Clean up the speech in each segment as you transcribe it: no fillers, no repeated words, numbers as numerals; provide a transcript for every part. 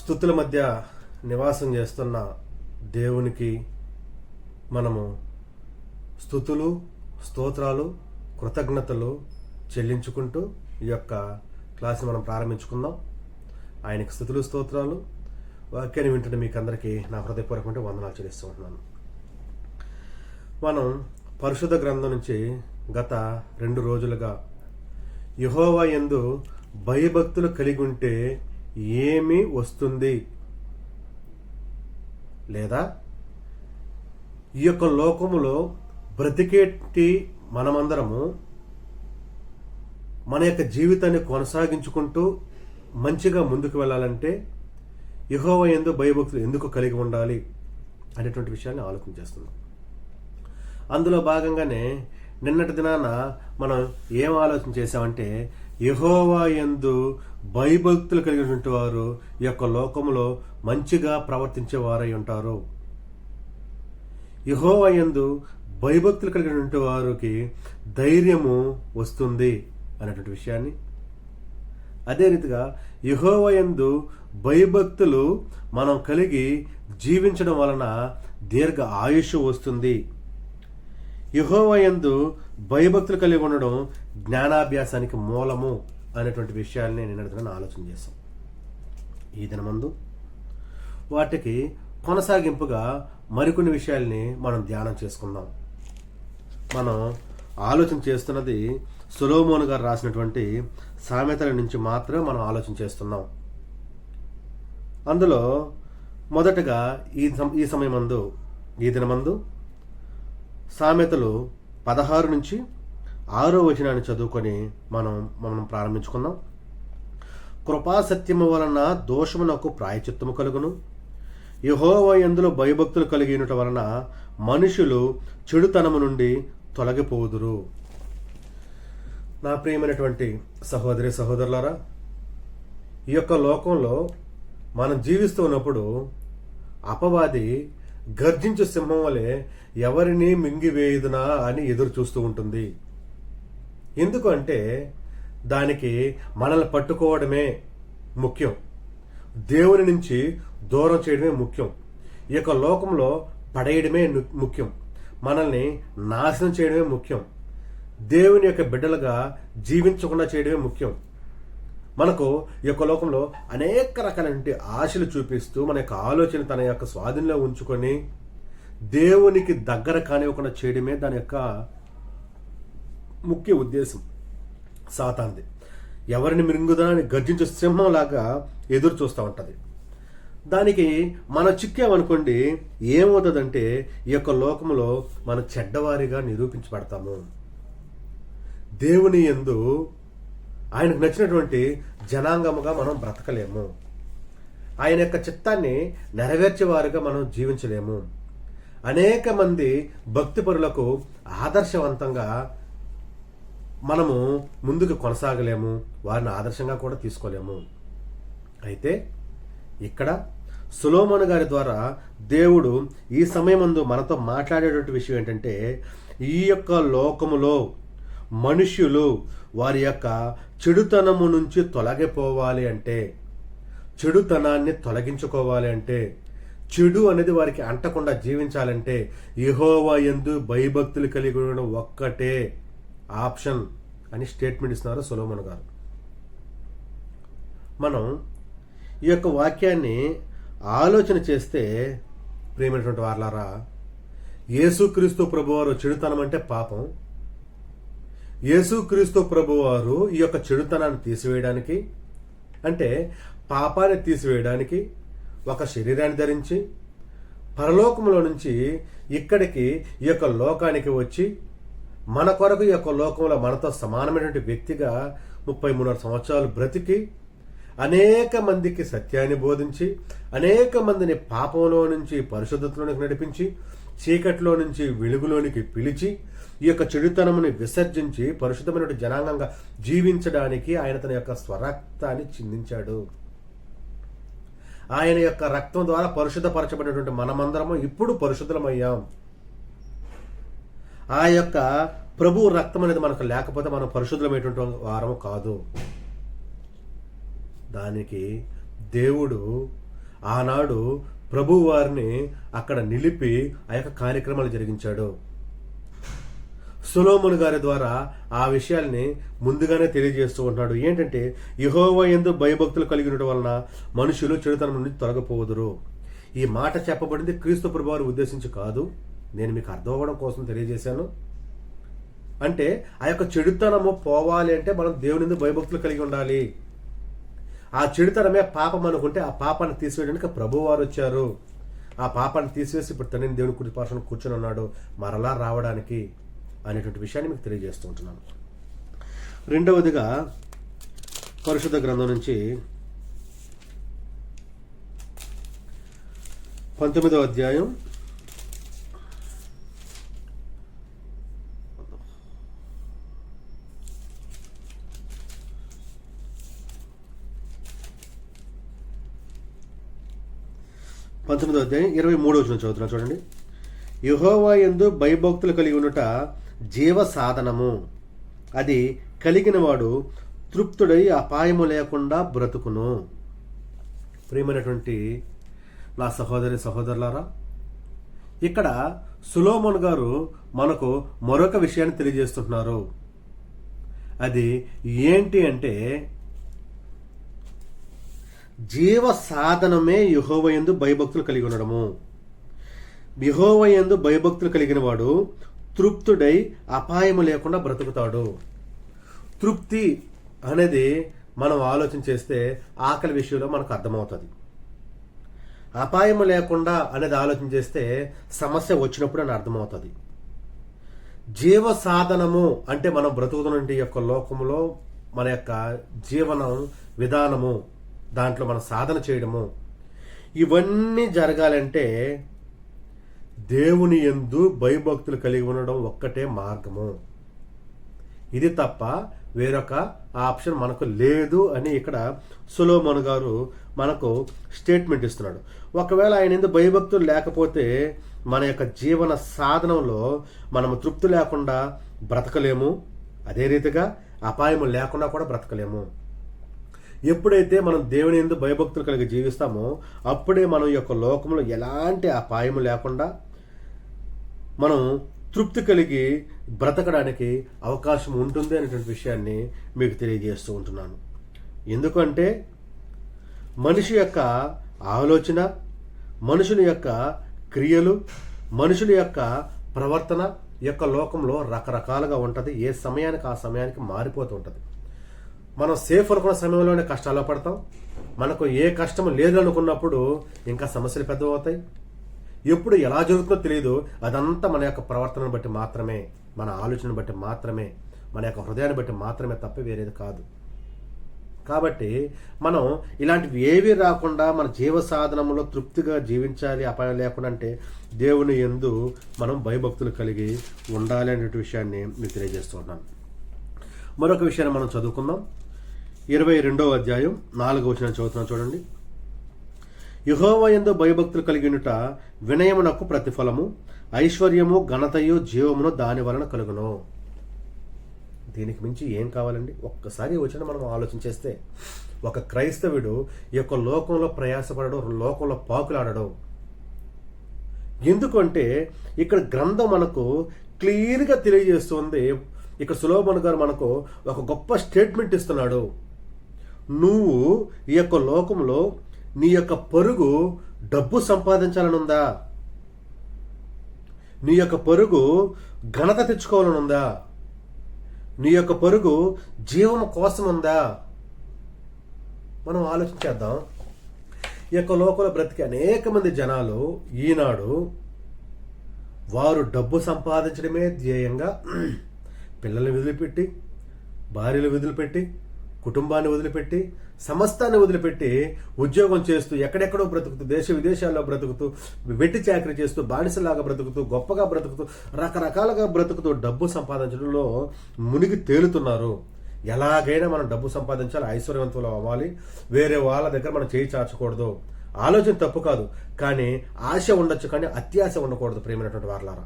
స్తుతుల మధ్య నివాసం చేస్తున్న దేవునికి మనము స్తుతులు, స్తోత్రాలు, కృతజ్ఞతలు చెల్లించుకుంటూ ఈ యొక్క క్లాస్ని మనం ప్రారంభించుకుందాం. ఆయనకి స్తుతులు, స్తోత్రాలు. వాక్యాన్ని వింటున్న మీకు అందరికీ నా హృదయపూర్వకమైన వందనాలు చెల్లిస్తూ ఉంటున్నాను. మనం పరిశుద్ధ గ్రంథం నుంచి గత 2 రోజులుగా యెహోవా యందు భయభక్తులు కలిగి ఉంటే ఏమి వస్తుంది, లేదా ఈ యొక్క లోకములో బ్రతికేటి మనమందరము మన యొక్క జీవితాన్ని కొనసాగించుకుంటూ మంచిగా ముందుకు వెళ్ళాలంటే యెహోవా యందు భయభక్తులు ఎందుకు కలిగి ఉండాలి అనేటువంటి విషయాన్ని ఆలోచన చేస్తున్నాం. అందులో భాగంగానే నిన్నటి దినాన మనం ఏం ఆలోచన చేశామంటే, యెహోవా యందు భయభక్తులు కలిగినటువంటి వారు ఈ యొక్క లోకంలో మంచిగా ప్రవర్తించే వారై ఉంటారు. యెహోవా యందు భయభక్తులు కలిగినటువంటి వారికి ధైర్యము వస్తుంది అనేటువంటి విషయాన్ని, అదే రీతిగా యెహోవా యందు భయభక్తులు మనం కలిగి జీవించడం వలన దీర్ఘ ఆయుష్ వస్తుంది. యెహోవా యందు భయభక్తులు కలిగి ఉండడం జ్ఞానాభ్యాసానికి మూలము అనేటువంటి విషయాల్ని నేను ఆలోచన చేశాం. ఈ దినమందు వాటికి కొనసాగింపుగా మరికొన్ని విషయాల్ని మనం ధ్యానం చేసుకుందాం. మనం ఆలోచన చేస్తున్నది సొలొమోను గారు రాసినటువంటి సామెతల నుంచి మాత్రమే మనం ఆలోచన చేస్తున్నాం. అందులో మొదటగా ఈ దినమందు సామెతలు 16 నుంచి 6వ వచనాన్ని చదువుకొని మనం ప్రారంభించుకుందాం. కృపాసత్యము వలన దోషమునకు ప్రాయచిత్తము కలుగును, యెహోవా యందు భయభక్తులు కలిగినట వలన మనుషులు చెడుతనము నుండి తొలగిపోదురు. నా ప్రియమైనటువంటి సహోదరి సహోదరులారా, ఈ యొక్క లోకంలో మనం జీవిస్తూ ఉన్నప్పుడు అపవాది గర్జించు సింహం వలె ఎవరిని మింగివేయుదునా అని ఎదురు చూస్తూ ఉంటుంది. ఎందుకు అంటే దానికి మనల్ని పట్టుకోవడమే ముఖ్యం, దేవుని నుంచి దూరం చేయడమే ముఖ్యం, ఈ యొక్క లోకంలో పడేయడమే ముఖ్యం, మనల్ని నాశనం చేయడమే ముఖ్యం, దేవుని యొక్క బిడ్డలుగా జీవించకుండా చేయడమే ముఖ్యం. మనకు ఈ యొక్క లోకంలో అనేక రకాలైన ఆశలు చూపిస్తూ మన యొక్క ఆలోచన తన యొక్క స్వాధీనంలో ఉంచుకొని దేవునికి దగ్గర కానివ్వకుండా చేయడమే దాని యొక్క ముఖ్య ఉద్దేశం. సాతాంది ఎవరిని మింగుదాని గర్జించే సింహంలాగా ఎదురు చూస్తూ ఉంటుంది. దానికి మనం చిక్కామనుకోండి, ఏమవుతుందంటే ఈ యొక్క లోకంలో మనం చెడ్డవారిగా నిరూపించబడతాము. దేవుని యందు ఆయనకు నచ్చినటువంటి జనాంగముగా మనం బ్రతకలేము. ఆయన యొక్క చిత్తాన్ని నెరవేర్చేవారుగా మనం జీవించలేము. అనేక మంది భక్తిపరులకు ఆదర్శవంతంగా మనము ముందుకు కొనసాగలేము, వారిని ఆదర్శంగా కూడా తీసుకోలేము. అయితే ఇక్కడ సొలొమోను గారి ద్వారా దేవుడు ఈ సమయమందు మనతో మాట్లాడేటువంటి విషయం ఏంటంటే, ఈ యొక్క లోకములో మనుష్యులు వారి యొక్క చెడుతనము నుంచి తొలగిపోవాలి అంటే, చెడుతనాన్ని తొలగించుకోవాలి అంటే, చెడు అనేది వారికి అంటకుండా జీవించాలంటే యెహోవా యందు భయభక్తులు కలిగి ఉండడం ఒక్కటే ఆప్షన్ అని స్టేట్మెంట్ ఇస్తున్నారు సొలొమోను గారు. మనం ఈ యొక్క వాక్యాన్ని ఆలోచన చేస్తే, ప్రియమైనటువంటి వారలారా, యేసుక్రీస్తు ప్రభువారు చెడుతనం అంటే పాపం, యేసుక్రీస్తు ప్రభువారు ఈ యొక్క చెడుతనాన్ని తీసివేయడానికి, అంటే పాపాన్ని తీసివేయడానికి ఒక శరీరాన్ని ధరించి పరలోకంలో నుంచి ఇక్కడికి ఈ యొక్క లోకానికి వచ్చి మన కొరకు ఈ యొక్క లోకంలో మనతో సమానమైనటువంటి వ్యక్తిగా 33 సంవత్సరాలు బ్రతికి అనేక మందికి సత్యాన్ని బోధించి, అనేక మందిని పాపంలో నుంచి పరిశుద్ధతలోనికి నడిపించి, చీకట్లో నుంచి వెలుగులోనికి పిలిచి, ఈ యొక్క చెడుతనముని విసర్జించి పరిశుద్ధమైన జనాంగంగా జీవించడానికి ఆయన తన యొక్క స్వరక్తాన్ని చిందించాడు. ఆయన యొక్క రక్తం ద్వారా పరిశుద్ధపరచబడినటువంటి మనమందరము ఇప్పుడు పరిశుద్ధమయ్యాం. ఆ యొక్క ప్రభు రక్తం అనేది మనకు లేకపోతే మనం పరిశుద్ధమైనటువంటి వారము కాదు. దానికి దేవుడు ఆనాడు ప్రభువు వారిని అక్కడ నిలిపి ఆ యొక్క కార్యక్రమాలు జరిగించాడు. సొలొమోను గారి ద్వారా ఆ విషయాల్ని ముందుగానే తెలియజేస్తూ ఉంటున్నాడు. ఏంటంటే యెహోవా యందు భయభక్తులు కలిగి ఉండటం వలన మనుషులు చెడుతనం నుండి తొలగిపోదురు. ఈ మాట చెప్పబడింది క్రీస్తు ప్రభువారు ఉద్దేశించి కాదు, నేను మీకు అర్థం అవ్వడం కోసం తెలియజేశాను. అంటే ఆ యొక్క చెడుతనము పోవాలి అంటే మనం దేవుని యందు భయభక్తులు కలిగి ఉండాలి. ఆ చెడుతనమే పాపం అనుకుంటే ఆ పాపాన్ని తీసివేయడానికి ప్రభువారు వచ్చారు. ఆ పాపాన్ని తీసివేసి ఇప్పుడు తండ్రిని దేవుని కుడి పార్శ్వన కూర్చొని ఉన్నాడు మరలా రావడానికి అనేటువంటి విషయాన్ని మీకు తెలియజేస్తూ ఉంటున్నాను. రెండవదిగా పరిశుద్ధ గ్రంథం నుంచి 19వ అధ్యాయం 23వ వచనం చదువుతున్నా చూడండి. యెహోవా యందు భయభక్తులు కలిగి ఉండుట జీవ సాధనము, అది కలిగిన వాడు తృప్తుడై అపాయము లేకుండా బ్రతుకును. ప్రియమైనటువంటి నా సహోదరి సహోదరులారా, ఇక్కడ సొలొమోను గారు మనకు మరొక విషయాన్ని తెలియజేస్తున్నారు. అది ఏంటి అంటే జీవ సాధనమే యెహోవా యందు భయభక్తులు కలిగి ఉండడము. యెహోవా యందు భయభక్తులు కలిగిన వాడు తృప్తుడై అపాయము లేకుండా బ్రతుకుతాడు. తృప్తి అనేది మనం ఆలోచన చేస్తే ఆకలి విషయంలో మనకు అర్థమవుతుంది. అపాయము లేకుండా అనేది ఆలోచన చేస్తే సమస్య వచ్చినప్పుడు అని అర్థమవుతుంది. జీవ సాధనము అంటే మనం బ్రతుకుతున్న యొక్క లోకంలో మన యొక్క జీవనం విధానము, దాంట్లో మనం సాధన చేయడము, ఇవన్నీ జరగాలంటే దేవుని యందు భయభక్తులు కలిగి ఉండడం ఒక్కటే మార్గము. ఇది తప్ప వేరొక ఆప్షన్ మనకు లేదు అని ఇక్కడ సొలొమోను గారు మనకు స్టేట్మెంట్ ఇస్తున్నాడు. ఒకవేళ ఆయన యందు భయభక్తులు లేకపోతే మన యొక్క జీవన సాధనంలో మనము తృప్తి లేకుండా బ్రతకలేము. అదే రీతిగా అపాయము లేకుండా కూడా బ్రతకలేము. ఎప్పుడైతే మనం దేవుని యందు భయభక్తులు కలిగి జీవిస్తామో అప్పుడే మనం యొక్క లోకంలో ఎలాంటి అపాయము లేకుండా మనం తృప్తి కలిగి బ్రతకడానికి అవకాశం ఉంటుంది అనేటువంటి విషయాన్ని మీకు తెలియజేస్తూ ఉంటున్నాను. ఎందుకంటే మనిషి యొక్క ఆలోచన, మనుషుల యొక్క క్రియలు, మనుషుల యొక్క ప్రవర్తన యొక్క లోకంలో రకరకాలుగా ఉంటుంది. ఏ సమయానికి ఆ సమయానికి మారిపోతూ ఉంటుంది. మనం సేఫ్ అనుకున్న సమయంలోనే కష్టాల్లో పడతాం. మనకు ఏ కష్టం లేదనుకున్నప్పుడు ఇంకా సమస్యలు పెద్దవవుతాయి. ఎప్పుడు ఎలా జరుగుతుందో తెలియదు. అదంతా మన యొక్క ప్రవర్తనను బట్టి మాత్రమే, మన ఆలోచనను బట్టి మాత్రమే, మన యొక్క హృదయాన్ని బట్టి మాత్రమే తప్ప వేరేది కాదు. కాబట్టి మనం ఇలాంటివి ఏవి రాకుండా మన జీవ సాధనంలో తృప్తిగా జీవించాలి అపాయం లేకుండా అంటే దేవుని యందు మనం భయభక్తులు కలిగి ఉండాలి అనే విషయాన్ని మీకు తెలియజేస్తున్నాను. మరొక విషయాన్ని మనం చదువుకుందాం. 22వ అధ్యాయం 4వ వచనం చదువుతున్నాం చూడండి. యెహోవా యందు భయభక్తులు కలిగినట వినయమునకు ప్రతిఫలము, ఐశ్వర్యము ఘనతయు జీవమును దాని వలన కలుగును. దీనికి మించి ఏం కావాలండి? ఒక్కసారి వచ్చిన మనం ఆలోచన చేస్తే ఒక క్రైస్తవుడు ఈ యొక్క లోకంలో ప్రయాసపడడం, లోకంలో పాకులాడడం. ఎందుకంటే ఇక్కడ గ్రంథం మనకు క్లియర్గా తెలియజేస్తుంది. ఇక్కడ సొలొమోను గారు మనకు ఒక గొప్ప స్టేట్మెంట్ ఇస్తున్నాడు. నువ్వు ఈ యొక్క లోకంలో నీ యొక్క పరుగు డబ్బు సంపాదించాలనుందా? నీ యొక్క పరుగు ఘనత తెచ్చుకోవాలనుందా? నీ యొక్క పరుగు జీవము కోసం ఉందా? మనం ఆలోచించేద్దాం. ఈ యొక్క లోకంలో బ్రతికే అనేక మంది జనాలు ఈనాడు వారు డబ్బు సంపాదించడమే ధ్యేయంగా పిల్లల్ని వదిలిపెట్టి, భార్యలు వదిలిపెట్టి, కుటుంబాన్ని వదిలిపెట్టి, సమస్తాన్ని వదిలిపెట్టి ఉద్యోగం చేస్తూ ఎక్కడెక్కడో బ్రతుకుతూ, దేశ విదేశాల్లో బ్రతుకుతూ, వెట్టి చాకరీ చేస్తూ, బానిసలాగా బ్రతుకుతూ, గొప్పగా బ్రతుకుతూ, రకరకాలుగా బ్రతుకుతూ డబ్బు సంపాదించడంలో మునిగి తేలుతున్నారు. ఎలాగైనా మనం డబ్బు సంపాదించాలి, ఐశ్వర్యవంతులు అవ్వాలి, వేరే వాళ్ళ దగ్గర మనం చేయి చాచకూడదు. ఆలోచన తప్పు కాదు, కానీ ఆశ ఉండొచ్చు, కానీ అత్యాశ ఉండకూడదు. ప్రియమైనటువంటి వారలారా,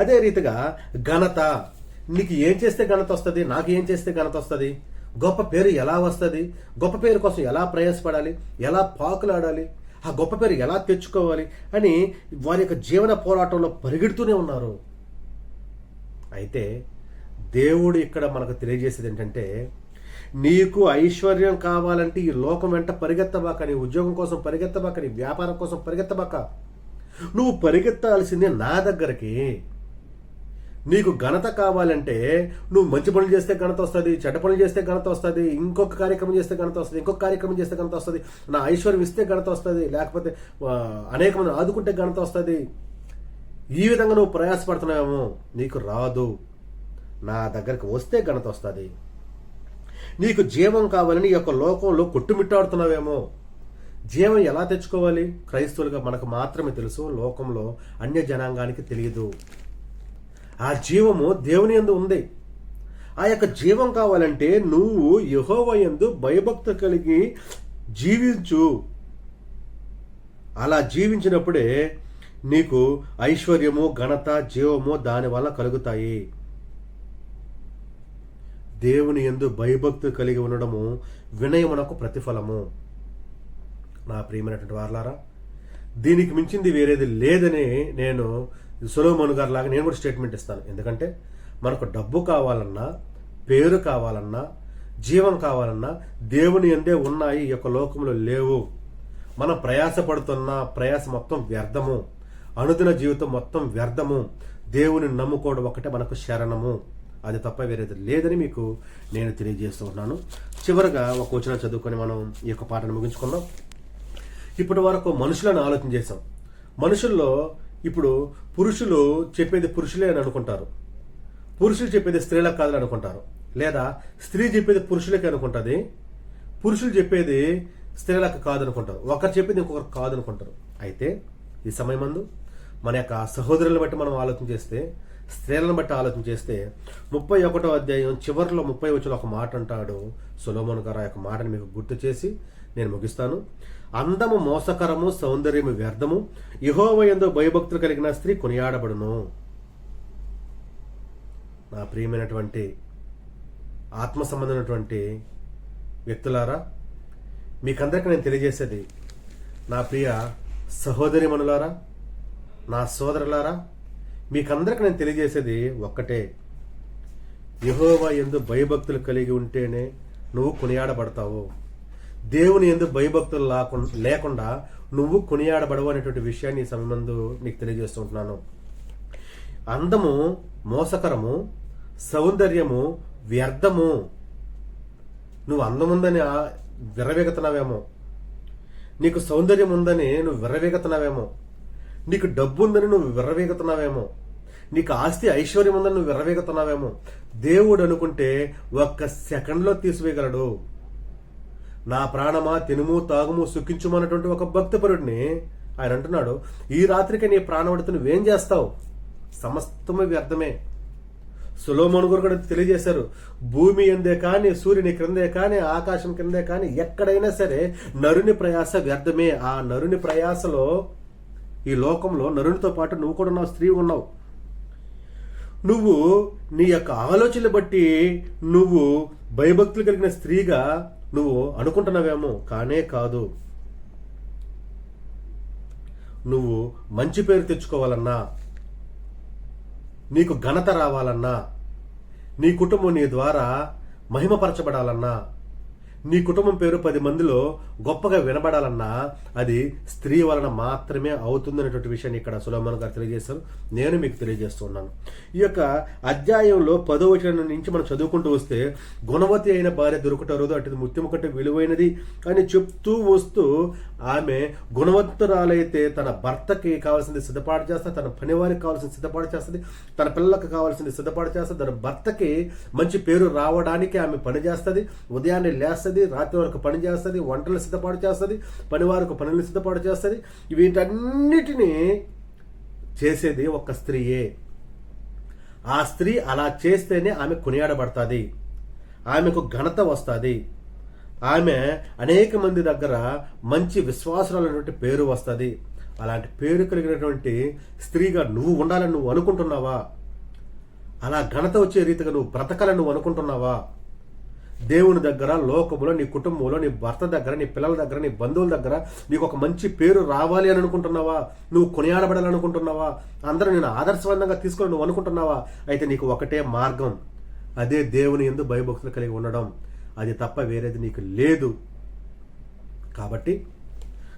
అదే రీతిగా ఘనత, నీకు ఏం చేస్తే ఘనత వస్తుంది, నాకు ఏం చేస్తే ఘనత వస్తుంది? గొప్ప పేరు ఎలా వస్తుంది, గొప్ప పేరు కోసం ఎలా ప్రయాసపడాలి, ఎలా పాకులాడాలి, ఆ గొప్ప పేరు ఎలా తెచ్చుకోవాలి అని వారి యొక్క జీవన పోరాటంలో పరిగెడుతూనే ఉన్నారు. అయితే దేవుడు ఇక్కడ మనకు తెలియజేసేది ఏంటంటే, నీకు ఐశ్వర్యం కావాలంటే ఈ లోకం వెంట పరిగెత్తబాక, నీ ఉద్యోగం కోసం పరిగెత్తబాక, నీ వ్యాపారం కోసం పరిగెత్తబాక. నువ్వు పరిగెత్తాల్సిందే నా దగ్గరికి. నీకు ఘనత కావాలంటే నువ్వు మంచి పనులు చేస్తే ఘనత వస్తుంది, చెడ్డ పనులు చేస్తే ఘనత వస్తుంది, ఇంకొక కార్యక్రమం చేస్తే ఘనత వస్తుంది, ఇంకొక కార్యక్రమం చేస్తే ఘనత వస్తుంది, నా ఐశ్వర్యం ఇస్తే ఘనత వస్తుంది, లేకపోతే అనేక మంది ఆదుకుంటే ఘనత వస్తుంది. ఈ విధంగా నువ్వు ప్రయాసపడుతున్నావేమో, నీకు రాదు. నా దగ్గరికి వస్తే ఘనత వస్తుంది. నీకు జీవం కావాలని ఈ యొక్క లోకంలో కొట్టుమిట్టాడుతున్నావేమో. జీవం ఎలా తెచ్చుకోవాలి? క్రైస్తవులుగా మనకు మాత్రమే తెలుసు, లోకంలో అన్య జనాంగానికి తెలియదు. ఆ జీవము దేవుని యందు ఉంది. ఆ యొక్క జీవం కావాలంటే నువ్వు యెహోవా యందు భయభక్తి కలిగి జీవించు. అలా జీవించినప్పుడే నీకు ఐశ్వర్యము, ఘనత, జీవము దానివల్ల కలుగుతాయి. దేవుని యందు భయభక్తి కలిగి ఉండడము వినయమునకు ప్రతిఫలము. నా ప్రియమైనటువంటి వారలారా, దీనికి మించింది వేరేది లేదని నేను సొలొమోను గారి లాగా నేను కూడా స్టేట్మెంట్ ఇస్తాను. ఎందుకంటే మనకు డబ్బు కావాలన్నా, పేరు కావాలన్నా, జీవం కావాలన్నా దేవుని యందే ఉన్నాయి, ఈ యొక్క లోకంలో లేవు. మనం ప్రయాసపడుతున్న ప్రయాస మొత్తం వ్యర్థము, అనుదిన జీవితం మొత్తం వ్యర్థము. దేవుని నమ్ముకోవడం ఒకటే మనకు శరణము, అది తప్ప వేరేది లేదని మీకు నేను తెలియజేస్తూ ఉన్నాను. చివరగా ఒక వచనం చదువుకొని మనం ఈ యొక్క పాటను ముగించుకుందాం. ఇప్పటి వరకు మనుషులను ఆలోచన చేశాం. మనుషుల్లో ఇప్పుడు పురుషులు చెప్పేది పురుషులే అని అనుకుంటారు, పురుషులు చెప్పేది స్త్రీలకు కాదని అనుకుంటారు, లేదా స్త్రీ చెప్పేది పురుషులకే అనుకుంటుంది, పురుషులు చెప్పేది స్త్రీలకు కాదనుకుంటారు, ఒకరు చెప్పేది ఇంకొకరు కాదనుకుంటారు. అయితే ఈ సమయమందు మన యొక్క సహోదరులను బట్టి మనం ఆలోచన చేస్తే, స్త్రీలను బట్టి ఆలోచన చేస్తే 31వ అధ్యాయం చివరిలో 30 వచ్చిన ఒక మాట అంటాడు సొలొమోను గారు. ఆ యొక్క మాటను మీకు గుర్తు చేసి నేను ముగిస్తాను. అందము మోసకరము, సౌందర్యము వ్యర్థము, యెహోవా యందు భయభక్తులు కలిగిన స్త్రీ కొనియాడబడును. నా ప్రియమైనటువంటి ఆత్మ సంబంధమైనటువంటి వ్యక్తులారా, మీకందరికీ నేను తెలియజేసేది, నా ప్రియ సహోదరిమణులారా, నా సోదరులారా, మీకందరికీ నేను తెలియజేసేది ఒక్కటే. యెహోవా యందు భయభక్తులు కలిగి ఉంటేనే నువ్వు కొనియాడబడతావు. దేవుని యందు భయభక్తులు లేకుండా నువ్వు కొనియాడబడవు అనేటువంటి విషయాన్ని ఈ సమయమందు నీకు తెలియజేస్తుంటున్నాను. అందము మోసకరము, సౌందర్యము వ్యర్థము. నువ్వు అందం ఉందని విర్రవేగుతున్నావేమో, నీకు సౌందర్యం ఉందని నువ్వు విర్రవేగుతున్నావేమో, నీకు డబ్బు ఉందని నువ్వు విర్రవేగుతున్నావేమో, నీకు ఆస్తి ఐశ్వర్యం ఉందని నువ్వు విర్రవేగుతున్నావేమో. దేవుడు అనుకుంటే ఒక్క సెకండ్లో తీసివేయగలడు. నా ప్రాణమా తినుము తాగుము సుఖించుమన్నటువంటి ఒక భక్తిపరుడిని ఆయన అంటున్నాడు, ఈ రాత్రికి నీ ప్రాణవడితో నువ్వేం చేస్తావు? సమస్తమే వ్యర్థమే. సొలొమోను గారు కూడా తెలియజేశారు, భూమి ఎందే కానీ, సూర్యుని క్రిందే కానీ, ఆకాశం కిందే కానీ ఎక్కడైనా సరే నరుని ప్రయాస వ్యర్థమే. ఆ నరుని ప్రయాసలో ఈ లోకంలో నరునితో పాటు నువ్వు కూడా ఉన్నావు, స్త్రీ ఉన్నావు. నువ్వు నీ యొక్క ఆలోచనలు బట్టి నువ్వు భయభక్తులు కలిగిన స్త్రీగా నువ్వు అనుకుంటున్నావేమో, కానే కాదు. నువ్వు మంచి పేరు తెచ్చుకోవాలన్నా, నీకు ఘనత రావాలన్నా, నీ కుటుంబం నీ ద్వారా మహిమపరచబడాలన్నా, నీ కుటుంబం పేరు 10 మందిలో గొప్పగా వినబడాలన్నా అది స్త్రీ వలన మాత్రమే అవుతుందనేటువంటి విషయాన్ని ఇక్కడ సొలొమోను గారు తెలియజేశారు. నేను మీకు తెలియజేస్తున్నాను. ఈ యొక్క అధ్యాయంలో 10వ వచనం నుంచి మనం చదువుకుంటూ వస్తే, గుణవతి అయిన భార్య దొరుకుటరోదు, అటు ముత్యము కంటే విలువైనది అని చెప్తూ వస్తూ, ఆమె గుణవంతురాలైతే తన భర్తకి కావాల్సింది సిద్ధపాటు చేస్తుంది, తన పనివారికి కావాల్సింది సిద్ధపాటు చేస్తుంది, తన పిల్లలకు కావాల్సింది సిద్ధపాటు చేస్తుంది, తన భర్తకి మంచి పేరు రావడానికి ఆమె పని చేస్తుంది, ఉదయాన్నే లేస్తుంది, రాత్రి వరకు పని చేస్తుంది, వంటలు సిద్ధపాటు చేస్తుంది, పనివారికి పనులు సిద్ధపాటు చేస్తుంది. వీటన్నిటినీ చేసేది ఒక స్త్రీయే. ఆ స్త్రీ అలా చేస్తేనే ఆమె కొనియాడబడుతుంది, ఆమెకు ఘనత వస్తుంది, ఆమె అనేక మంది దగ్గర మంచి విశ్వాసాలైనటువంటి పేరు వస్తుంది. అలాంటి పేరు కలిగినటువంటి స్త్రీగా నువ్వు ఉండాలని నువ్వు అనుకుంటున్నావా? అలా ఘనత వచ్చే రీతిగా నువ్వు బ్రతకాలని నువ్వు అనుకుంటున్నావా? దేవుని దగ్గర, లోకములో, నీ కుటుంబంలో, నీ భర్త దగ్గర, నీ పిల్లల దగ్గర, నీ బంధువుల దగ్గర నీకు ఒక మంచి పేరు రావాలి అని అనుకుంటున్నావా? నువ్వు కొనియాడబడాలనుకుంటున్నావా? అందరూ నేను ఆదర్శవంతంగా తీసుకొని నువ్వు అనుకుంటున్నావా? అయితే నీకు ఒకటే మార్గం, అదే దేవుని యందు భయభక్తులు కలిగి ఉండడం. అది తప్ప వేరేది నీకు లేదు. కాబట్టి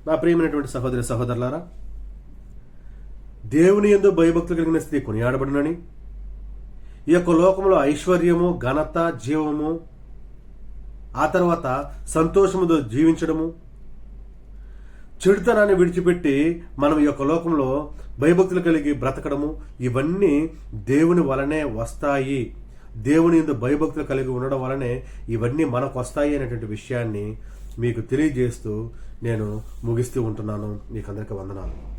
నా ప్రియమైనటువంటి సహోదరి సహోదరులారా, దేవుని యందు భయభక్తులు కలిగిన స్త్రీ కొనియాడబడినని, ఈ యొక్క లోకంలో ఐశ్వర్యము, ఘనత, జీవము, ఆ తర్వాత సంతోషముతో జీవించడము, చెడుతనాన్ని విడిచిపెట్టి మనం ఈ యొక్క లోకంలో భయభక్తులు కలిగి బ్రతకడము, ఇవన్నీ దేవుని వలనే వస్తాయి. దేవుని యందు భయభక్తులు కలిగి ఉండడం వలనే ఇవన్నీ మనకు వస్తాయి అనేటువంటి విషయాన్ని మీకు తెలియజేస్తూ నేను ముగిస్తూ ఉంటున్నాను. మీకందరికీ వందనాలు.